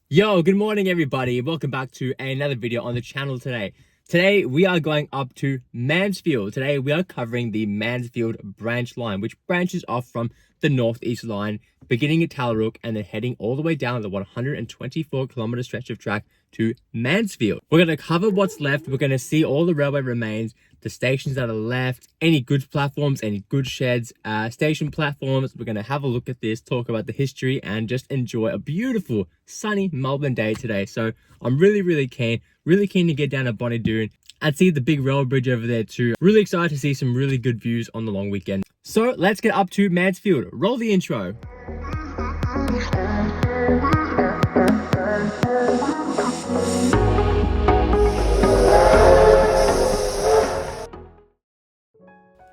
Yo, good morning everybody. Welcome back to another video on the channel today. Today we are going up to Mansfield. Today we are covering the Mansfield branch line, which branches off from the northeast line, beginning at Tallarook and then heading all the way down the 124-kilometer stretch of track to Mansfield. We're going to cover what's left. We're going to see all the railway remains, the stations that are left, any goods platforms, any goods sheds, station platforms. We're going to have a look at this, talk about the history, and just enjoy a beautiful sunny Melbourne day today. So I'm really keen to get down to Doon and see the big rail bridge over there too. Really excited to see some really good views on the long weekend. So let's get up to Mansfield. Roll the intro.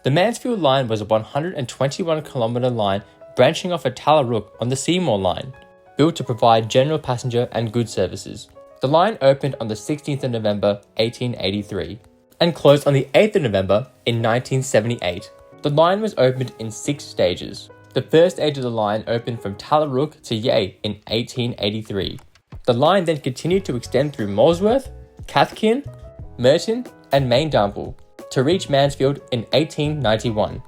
The Mansfield line was a 121-kilometre line branching off at Tallarook on the Seymour line, built to provide general passenger and goods services. The line opened on the 16th of November 1883 and closed on the 8th of November in 1978. The line was opened in 6 stages. The first stage of the line opened from Tallarook to Yea in 1883. The line then continued to extend through Molesworth, Cathkin, Merton and Maindample to reach Mansfield in 1891.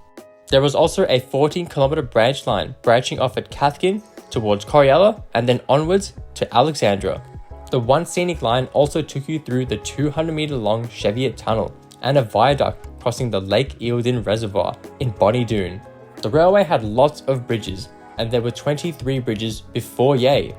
There was also a 14-kilometre branch line branching off at Cathkin towards Coriella and then onwards to Alexandra. The one scenic line also took you through the 200-metre long Cheviot Tunnel and a viaduct crossing the Lake Eildon Reservoir in Doon. The railway had lots of bridges, and there were 23 bridges before Yea.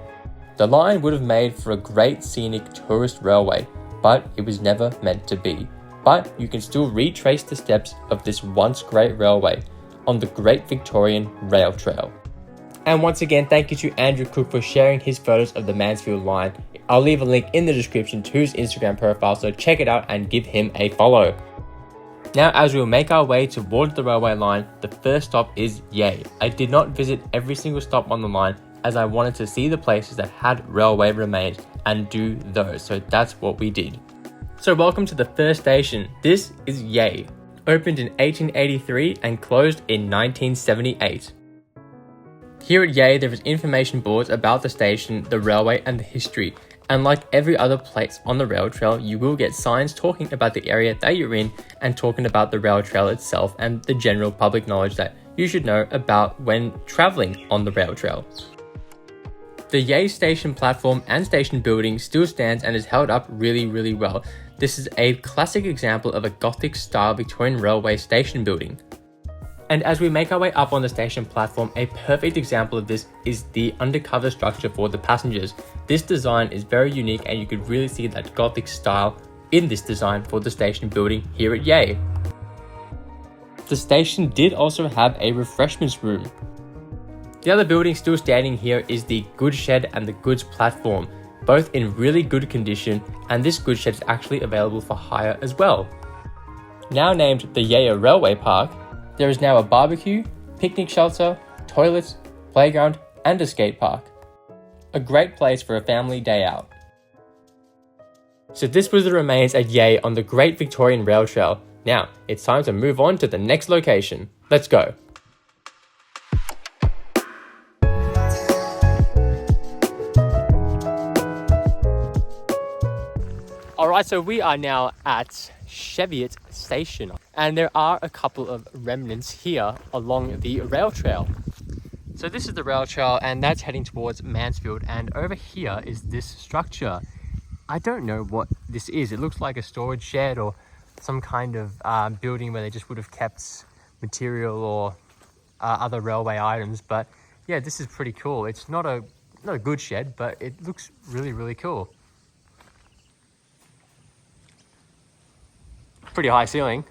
The line would have made for a great scenic tourist railway, but it was never meant to be. But you can still retrace the steps of this once great railway on the Great Victorian Rail Trail. And once again, thank you to Andrew Cook for sharing his photos of the Mansfield line. I'll leave a link in the description to his Instagram profile, so check it out and give him a follow. Now, as we'll make our way towards the railway line, the first stop is Yea. I did not visit every single stop on the line as I wanted to see the places that had railway remains and do those, so that's what we did. So welcome to the first station. This is Yea, opened in 1883 and closed in 1978. Here at Yea, there is information boards about the station, the railway and the history. And like every other place on the rail trail, you will get signs talking about the area that you're in and talking about the rail trail itself and the general public knowledge that you should know about when travelling on the rail trail. The Yea station platform and station building still stands and is held up really well. This is a classic example of a Gothic style Victorian railway station building. And as we make our way up on the station platform, a perfect example of this is the undercover structure for the passengers. This design is very unique and you could really see that Gothic style in this design for the station building here at Yea. The station did also have a refreshments room. The other building still standing here is the goods shed and the goods platform, both in really good condition, and this goods shed is actually available for hire as well. Now named the Yea Railway Park, there is now a barbecue, picnic shelter, toilets, playground and a skate park. A great place for a family day out. So this was the remains at Yea on the Great Victorian Rail Trail. Now it's time to move on to the next location. Let's go. Alright, so we are now at Cheviot Station and there are a couple of remnants here along the rail trail. So this is the rail trail and that's heading towards Mansfield, and over here is this structure. I don't know what this is. It looks like a storage shed or some kind of building where they just would have kept material or other railway items, but yeah, this is pretty cool. It's not a good shed, but it looks really cool. Pretty high ceiling.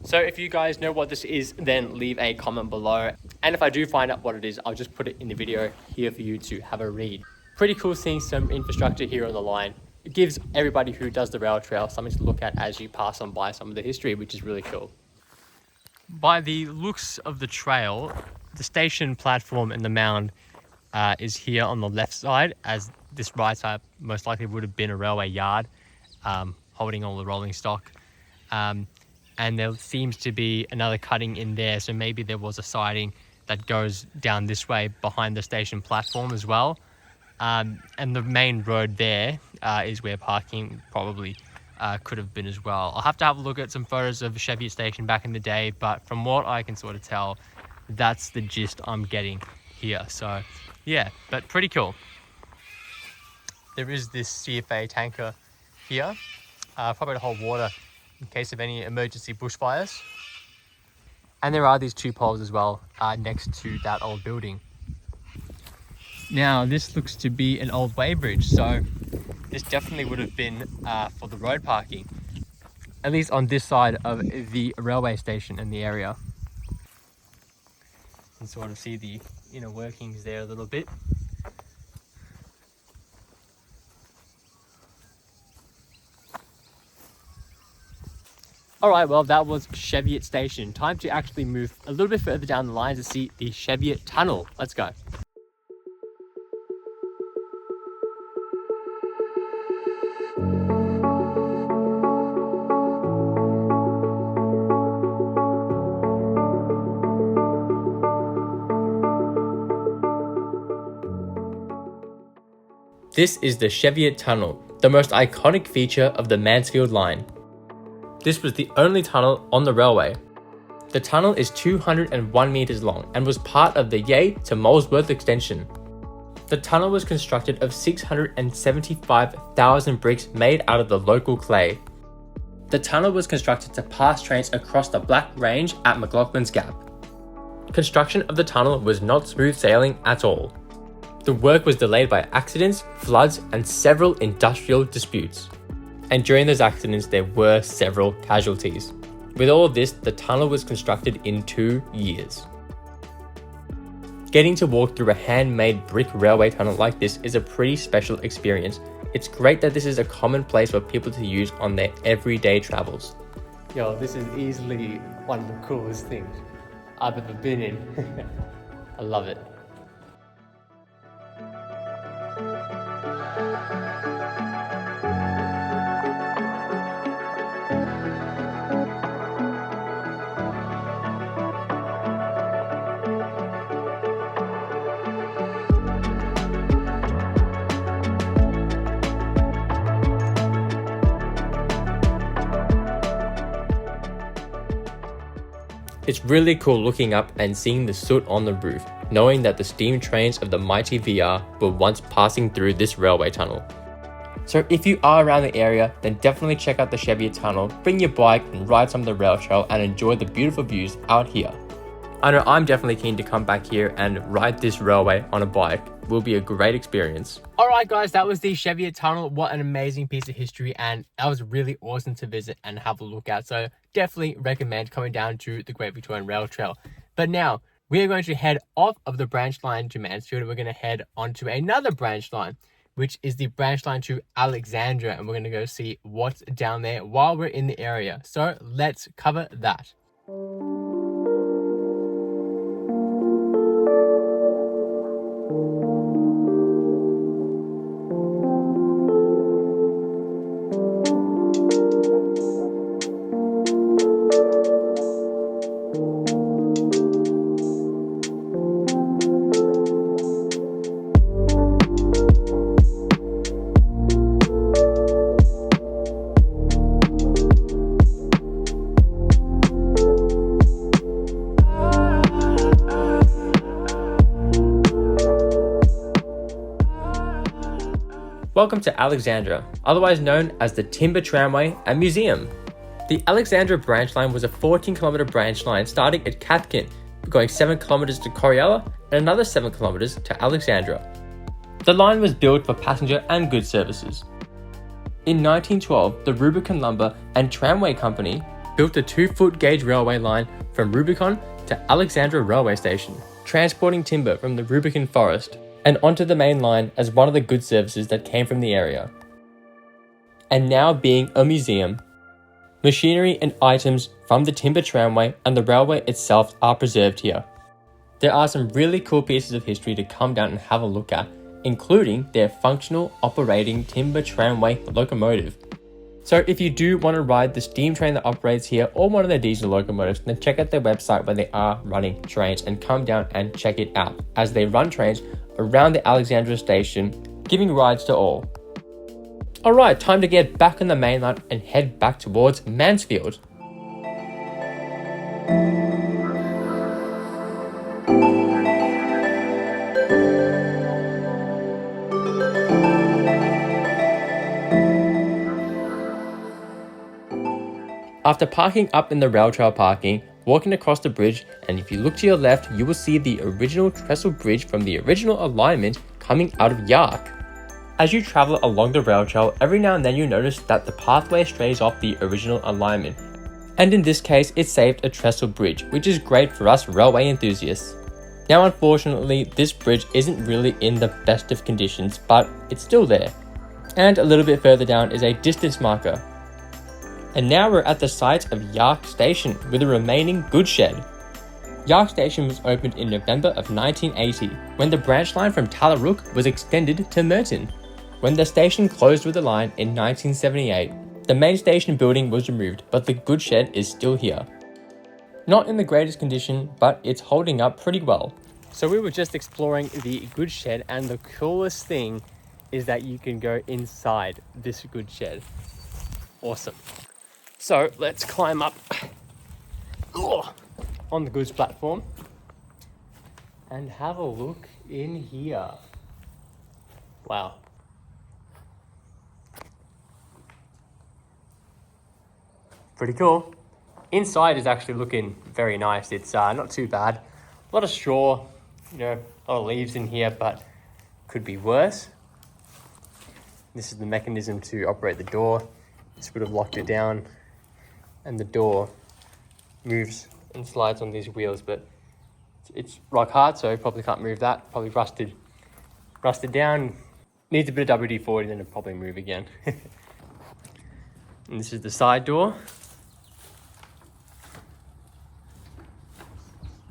So if you guys know what this is, then leave a comment below. And if I do find out what it is, I'll just put it in the video here for you to have a read. Pretty cool seeing some infrastructure here on the line. It gives everybody who does the rail trail something to look at as you pass on by some of the history, which is really cool. By the looks of the trail, the station platform and the mound is here on the left side, as this right side most likely would have been a railway yard holding all the rolling stock. and there seems to be another cutting in there, so maybe there was a siding that goes down this way behind the station platform as well. And the main road there is where parking probably could have been as well. I'll have to have a look at some photos of Cheviot Station back in the day, but from what I can sort of tell, that's the gist I'm getting here. So yeah, but pretty cool. There is this CFA tanker here, probably to hold water in case of any emergency bushfires. And there are these 2 poles as well next to that old building. Now this looks to be an old weighbridge, so this definitely would have been for the road parking, at least on this side of the railway station in the area. You can sort of see the inner workings there a little bit. Alright, well that was Cheviot Station. Time to actually move a little bit further down the line to see the Cheviot Tunnel. Let's go. This is the Cheviot Tunnel, the most iconic feature of the Mansfield line. This was the only tunnel on the railway. The tunnel is 201 metres long and was part of the Yea to Molesworth extension. The tunnel was constructed of 675,000 bricks made out of the local clay. The tunnel was constructed to pass trains across the Black Range at McLaughlin's Gap. Construction of the tunnel was not smooth sailing at all. The work was delayed by accidents, floods, and several industrial disputes. And during those accidents, there were several casualties. With all of this, the tunnel was constructed in 2 years. Getting to walk through a handmade brick railway tunnel like this is a pretty special experience. It's great that this is a common place for people to use on their everyday travels. Yo, this is easily one of the coolest things I've ever been in. I love it. It's really cool looking up and seeing the soot on the roof, knowing that the steam trains of the mighty VR were once passing through this railway tunnel. So if you are around the area, then definitely check out the Cheviot Tunnel, bring your bike and ride some of the rail trail and enjoy the beautiful views out here. I know I'm definitely keen to come back here and ride this railway on a bike. It will be a great experience. Alright guys, that was the Cheviot Tunnel. What an amazing piece of history, and that was really awesome to visit and have a look at. So definitely recommend coming down to the Great Victorian Rail Trail. But now we are going to head off of the branch line to Mansfield, and we're going to head onto another branch line, which is the branch line to Alexandra, and we're going to go see what's down there while we're in the area. So let's cover that. Welcome to Alexandra, otherwise known as the Timber Tramway and Musuem. The Alexandra branch line was a 14-kilometre branch line starting at Cathkin, going 7 kilometres to Coriella and another 7 kilometres to Alexandra. The line was built for passenger and goods services. In 1912, the Rubicon Lumber and Tramway Company built a 2-foot gauge railway line from Rubicon to Alexandra Railway Station, transporting timber from the Rubicon Forest and onto the main line as one of the goods services that came from the area. And now being a museum, machinery and items from the timber tramway and the railway itself are preserved here. There are some really cool pieces of history to come down and have a look at, including their functional operating timber tramway locomotive. So if you do want to ride the steam train that operates here or one of their diesel locomotives, then check out their website where they are running trains and come down and check it out as they run trains around the Alexandra station, giving rides to all. Alright, time to get back on the main line and head back towards Mansfield. After parking up in the rail trail parking, walking across the bridge, and if you look to your left, you will see the original trestle bridge from the original alignment coming out of Yarck. As you travel along the rail trail, every now and then you notice that the pathway strays off the original alignment. And in this case, it saved a trestle bridge, which is great for us railway enthusiasts. Now unfortunately, this bridge isn't really in the best of conditions, but it's still there. And a little bit further down is a distance marker. And now we're at the site of Yarck Station with the remaining goods shed. Yarck Station was opened in November of 1980 when the branch line from Tallarook was extended to Merton. When the station closed with the line in 1978, the main station building was removed, but the goods shed is still here. Not in the greatest condition, but it's holding up pretty well. So we were just exploring the goods shed, and the coolest thing is that you can go inside this goods shed. Awesome. So let's climb up on the goods platform and have a look in here. Wow. Pretty cool. Inside is actually looking very nice. It's not too bad. A lot of straw, a lot of leaves in here, but could be worse. This is the mechanism to operate the door. This would have locked it down. And the door moves and slides on these wheels, but it's rock hard, so probably can't move that. Probably rusted down. Needs a bit of WD-40, then it'll probably move again. And this is the side door.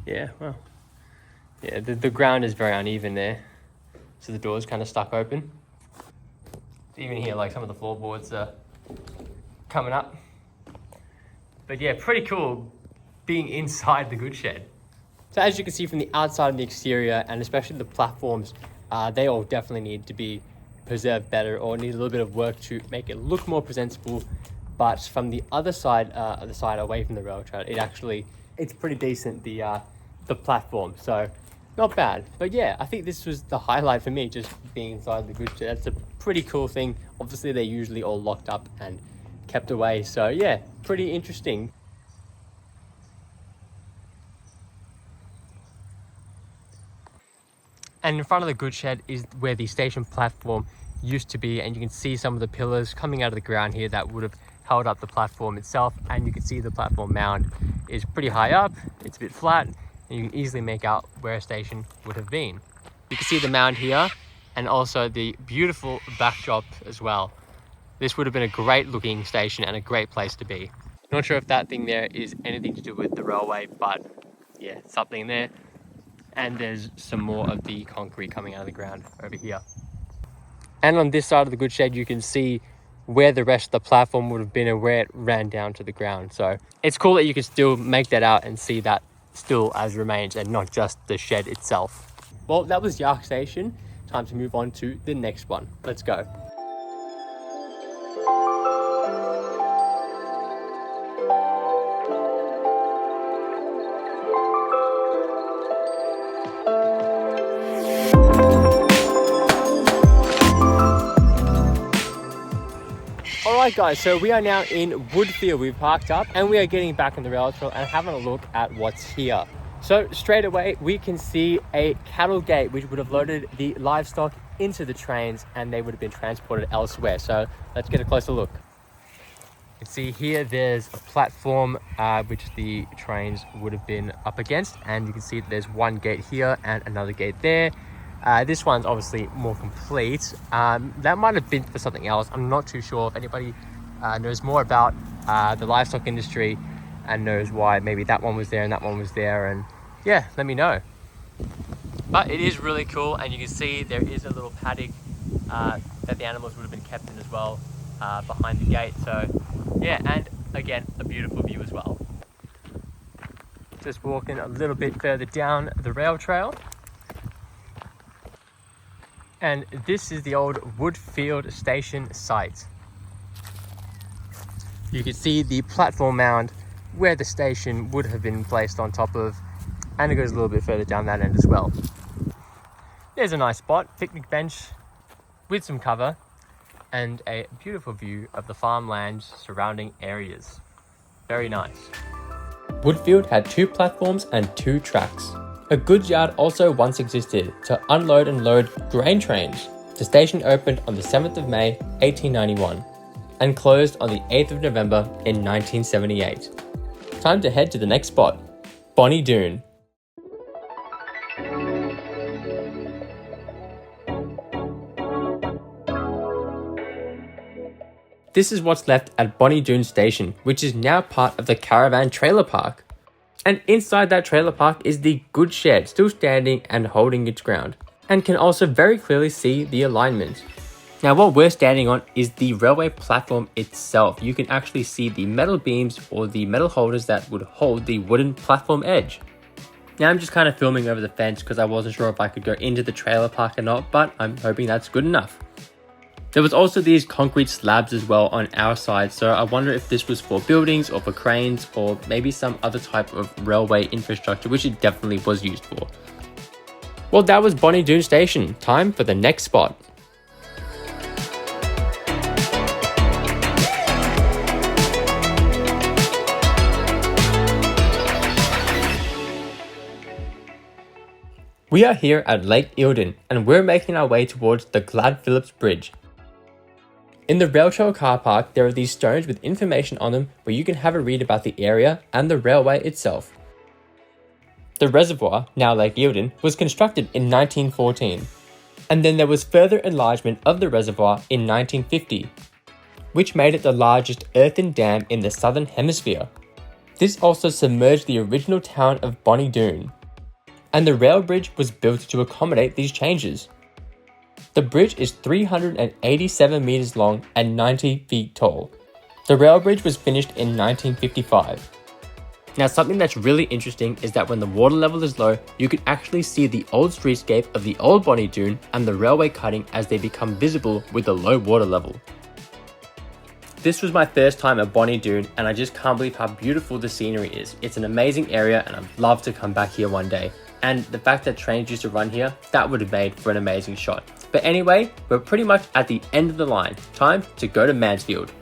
Yeah, well, yeah, the ground is very uneven there, so the door is kind of stuck open. Even here, like some of the floorboards are coming up. But yeah, pretty cool being inside the goods shed. So as you can see from the outside and the exterior, and especially the platforms, they all definitely need to be preserved better or need a little bit of work to make it look more presentable. But from the other side, the side away from the rail trail, it's pretty decent, the platform. So not bad. But yeah, I think this was the highlight for me, just being inside the goods shed. That's a pretty cool thing. Obviously, they're usually all locked up and kept away. So yeah, pretty interesting. And in front of the goods shed is where the station platform used to be, and you can see some of the pillars coming out of the ground here that would have held up the platform itself. And you can see the platform mound is pretty high up, it's a bit flat, and you can easily make out where a station would have been. You can see the mound here and also the beautiful backdrop as well. This would have been a great looking station and a great place to be. Not sure if that thing there is anything to do with the railway, but yeah, something there. And there's some more of the concrete coming out of the ground over here. And on this side of the goods shed, you can see where the rest of the platform would have been and where it ran down to the ground. So it's cool that you can still make that out and see that still as remains and not just the shed itself. Well, that was Yarck Station. Time to move on to the next one. Let's go. Alright guys, so we are now in Woodfield. We've parked up and we are getting back on the rail trail and having a look at what's here. So straight away we can see a cattle gate which would have loaded the livestock into the trains and they would have been transported elsewhere. So let's get a closer look. You can see here there's a platform which the trains would have been up against, and you can see that there's one gate here and another gate there. This one's obviously more complete. That might have been for something else. I'm not too sure. If anybody knows more about the livestock industry and knows why maybe that one was there and that one was there, and yeah, let me know. But it is really cool, and you can see there is a little paddock that the animals would have been kept in as well. behind the gate. So yeah, and again, a beautiful view as well. Just walking a little bit further down the rail trail. And this is the old Woodfield Station site. You can see the platform mound where the station would have been placed on top of, and it goes a little bit further down that end as well. There's a nice spot, picnic bench with some cover and a beautiful view of the farmland surrounding areas. Very nice. Woodfield had 2 platforms and 2 tracks. A goods yard also once existed to unload and load grain trains. The station opened on the 7th of May 1891 and closed on the 8th of November in 1978. Time to head to the next spot, Bonnie Doon. This is what's left at Bonnie Doon Station, which is now part of the Caravan Trailer Park. And inside that trailer park is the goods shed, still standing and holding its ground, and can also very clearly see the alignment. Now what we're standing on is the railway platform itself. You can actually see the metal beams or the metal holders that would hold the wooden platform edge. Now I'm just kind of filming over the fence because I wasn't sure if I could go into the trailer park or not, but I'm hoping that's good enough. There was also these concrete slabs as well on our side, so I wonder if this was for buildings or for cranes or maybe some other type of railway infrastructure, which it definitely was used for. Well, that was Bonnie Doon Station. Time for the next spot. We are here at Lake Eildon and we're making our way towards the Glad Phillips Bridge. In the rail trail car park, there are these stones with information on them where you can have a read about the area and the railway itself. The reservoir, now Lake Eildon, was constructed in 1914, and then there was further enlargement of the reservoir in 1950, which made it the largest earthen dam in the southern hemisphere. This also submerged the original town of Bonnie Doon, and the rail bridge was built to accommodate these changes. The bridge is 387 meters long and 90 feet tall. The rail bridge was finished in 1955. Now something that's really interesting is that when the water level is low, you can actually see the old streetscape of the old Bonnie Doon and the railway cutting as they become visible with the low water level. This was my first time at Bonnie Doon and I just can't believe how beautiful the scenery is. It's an amazing area and I'd love to come back here one day. And the fact that trains used to run here, that would have made for an amazing shot. But anyway, we're pretty much at the end of the line. Time to go to Mansfield.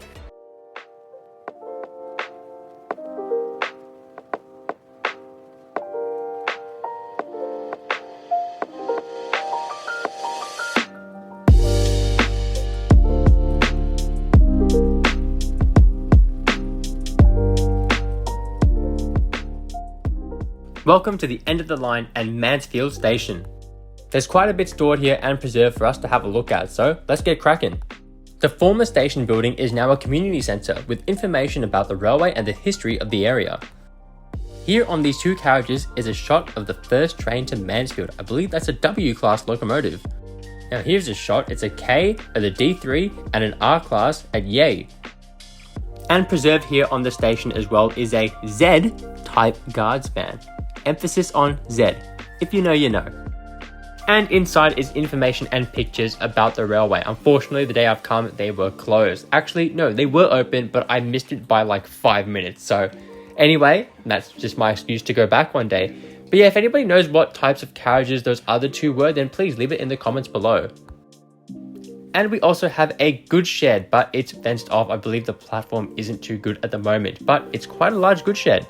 Welcome to the end of the line and Mansfield Station. There's quite a bit stored here and preserved for us to have a look at, so let's get cracking. The former station building is now a community centre with information about the railway and the history of the area. Here on these 2 carriages is a shot of the first train to Mansfield. I believe that's a W-class locomotive. Now here's a shot, it's a K at the D3 and an R-class at Yay. And preserved here on the station as well is a Z-type guard span. Emphasis on Z. If you know, you know. And inside is information and pictures about the railway. Unfortunately, the day I've come, they were closed. Actually, no, they were open, but I missed it by like 5 minutes. So anyway, that's just my excuse to go back one day. But yeah, if anybody knows what types of carriages those other 2 were, then please leave it in the comments below. And we also have a goods shed, but it's fenced off. I believe the platform isn't too good at the moment, but it's quite a large goods shed.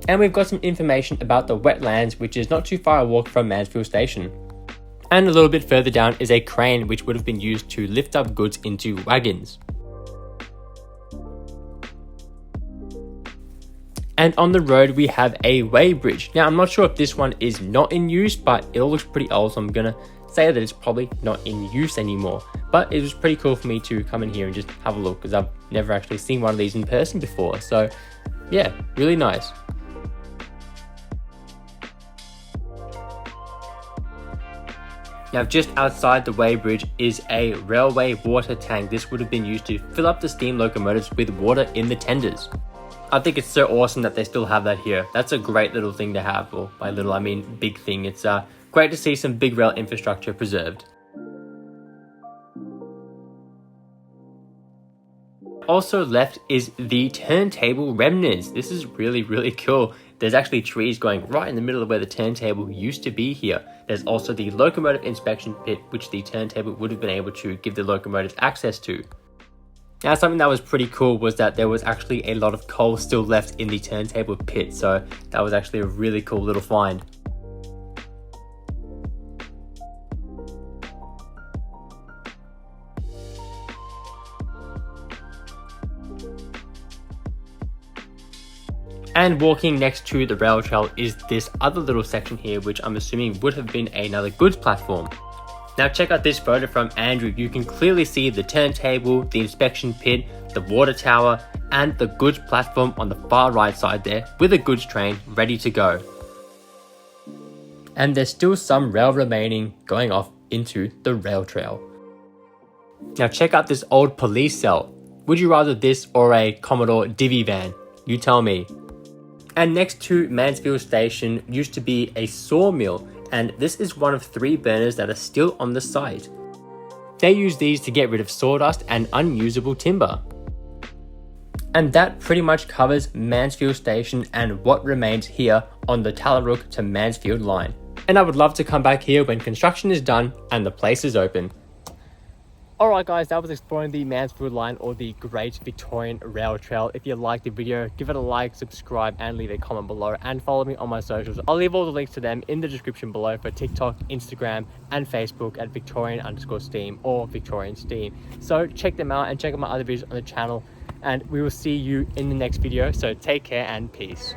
And we've got some information about the wetlands, which is not too far a walk from Mansfield Station. And a little bit further down is a crane which would have been used to lift up goods into wagons. And on the road we have a weighbridge. Now I'm not sure if this one is not in use, but it all looks pretty old, so I'm gonna say that it's probably not in use anymore. But it was pretty cool for me to come in here and just have a look, because I've never actually seen one of these in person before. So yeah, really nice. Now just outside the weighbridge is a railway water tank. This would have been used to fill up the steam locomotives with water in the tenders. I think it's so awesome that they still have that here. That's a great little thing to have, or by little I mean big thing. It's great to see some big rail infrastructure preserved. Also left is the turntable remnants. This is really cool. There's actually trees going right in the middle of where the turntable used to be here. There's also the locomotive inspection pit, which the turntable would have been able to give the locomotives access to. Now, something that was pretty cool was that there was actually a lot of coal still left in the turntable pit, so that was actually a really cool little find. And walking next to the rail trail is this other little section here, which I'm assuming would have been another goods platform. Now check out this photo from Andrew. You can clearly see the turntable, the inspection pit, the water tower, and the goods platform on the far right side there with a goods train ready to go. And there's still some rail remaining going off into the rail trail. Now check out this old police cell. Would you rather this or a Commodore divvy van? You tell me. And next to Mansfield Station used to be a sawmill, and this is one of 3 burners that are still on the site. They use these to get rid of sawdust and unusable timber. And that pretty much covers Mansfield Station and what remains here on the Tallarook to Mansfield line. And I would love to come back here when construction is done and the place is open. Alright guys, that was exploring the Mansfield line, or the Great Victorian Rail Trail. If you liked the video, give it a like, subscribe, and leave a comment below, and follow me on my socials. I'll leave all the links to them in the description below for TikTok, Instagram, and Facebook at Victorian_Steam or Victorian Steam. So check them out and check out my other videos on the channel, and we will see you in the next video. So take care and peace.